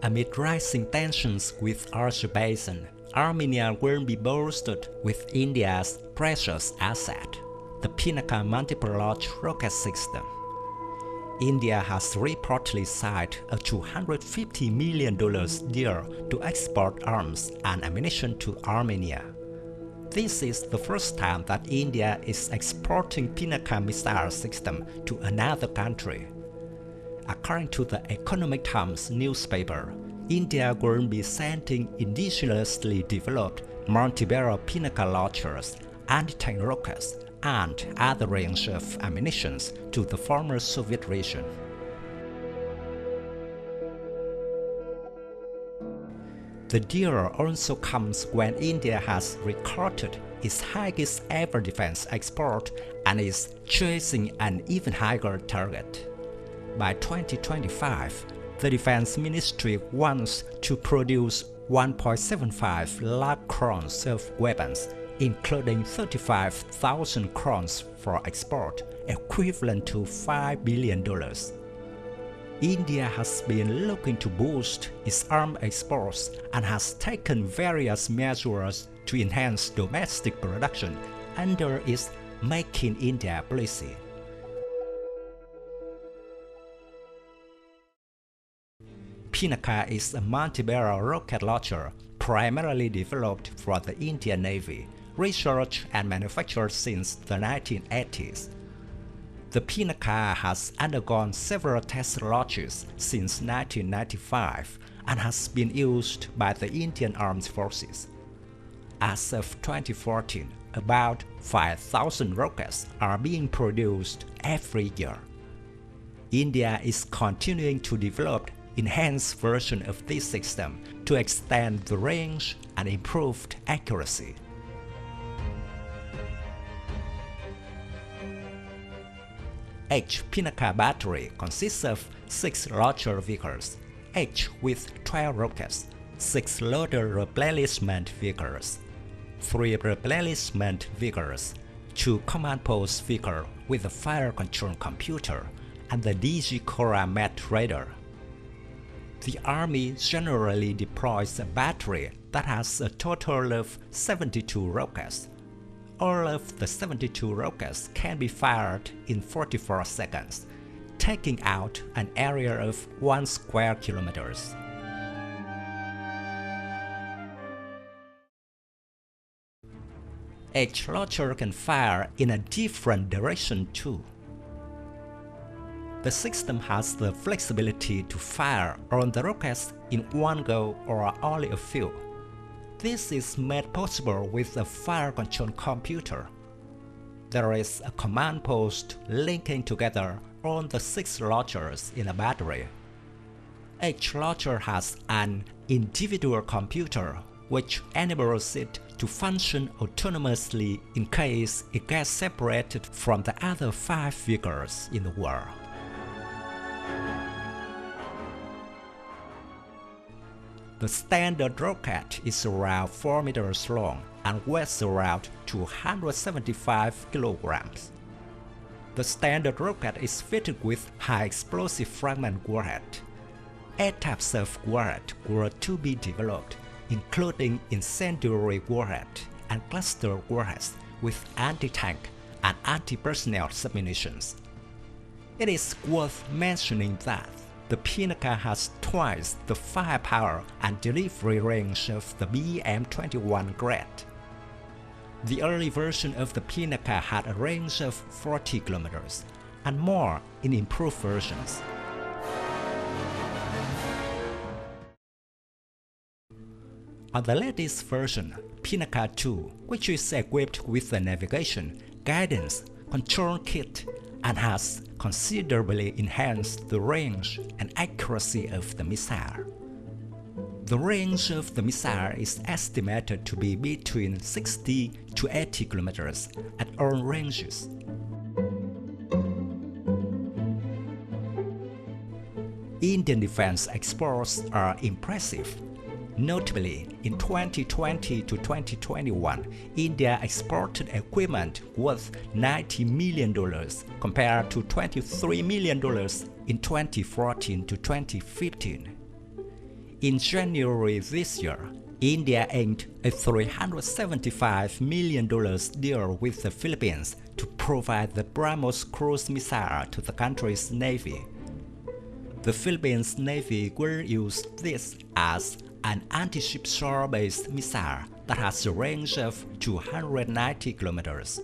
Amid rising tensions with Azerbaijan, Armenia will be boosted with India's precious asset, the Pinaka multiple launch rocket system. India has reportedly signed a $250 million deal to export arms and ammunition to Armenia. This is the first time that India is exporting Pinaka missile system to another country. According to the Economic Times newspaper, India will be sending indigenously developed multi-barrel Pinaka launchers, anti-tank rockets, and other range of ammunition to the former Soviet region. The deal also comes when India has recorded its highest ever defense export and is chasing an even higher target. By 2025, the Defense Ministry wants to produce 1.75 lakh crores of weapons, including 35,000 crores for export, equivalent to $5 billion. India has been looking to boost its arms exports and has taken various measures to enhance domestic production under its Make in India policy. Pinaka is a multi-barrel rocket launcher primarily developed for the Indian Navy, researched and manufactured since the 1980s. The Pinaka has undergone several test launches since 1995 and has been used by the Indian Armed Forces. As of 2014, about 5,000 rockets are being produced every year. India is continuing to develop enhanced version of this system to extend the range and improved accuracy. H Pinaka Battery consists of 6 launcher vehicles, each with 12 rockets, 6 loader-replenishment vehicles, 3 replenishment vehicles, 2 command post vehicles with a fire control computer, and the DG-Met radar. The Army generally deploys a battery that has a total of 72 rockets. All of the 72 rockets can be fired in 44 seconds, taking out an area of 1 square kilometers. Each launcher can fire in a different direction too. The system has the flexibility to fire on the rockets in one go or only a few. This is made possible with a fire control computer. There is a command post linking together all the 6 launchers in a battery. Each launcher has an individual computer which enables it to function autonomously in case it gets separated from the other 5 vehicles in the world. The standard rocket is around 4 meters long and weighs around 275 kilograms. The standard rocket is fitted with high explosive fragment warhead. 8 types of warhead were to be developed, including incendiary warhead and cluster warheads with anti-tank and anti-personnel submunitions. It is worth mentioning that the Pinaka has twice the firepower and delivery range of the BM-21 grade. The early version of the Pinaka had a range of 40 kilometers and more in improved versions. On the latest version, Pinaka 2, which is equipped with a navigation, guidance, control kit, and has considerably enhanced the range and accuracy of the missile. The range of the missile is estimated to be between 60 to 80 kilometers at all ranges. Indian defense exports are impressive. Notably, in 2020 to 2021, India exported equipment worth $90 million compared to $23 million in 2014 to 2015. In January this year, India inked a $375 million deal with the Philippines to provide the BrahMos cruise missile to the country's navy. The Philippines Navy will use this as an anti-ship shore-based missile that has a range of 290 kilometers.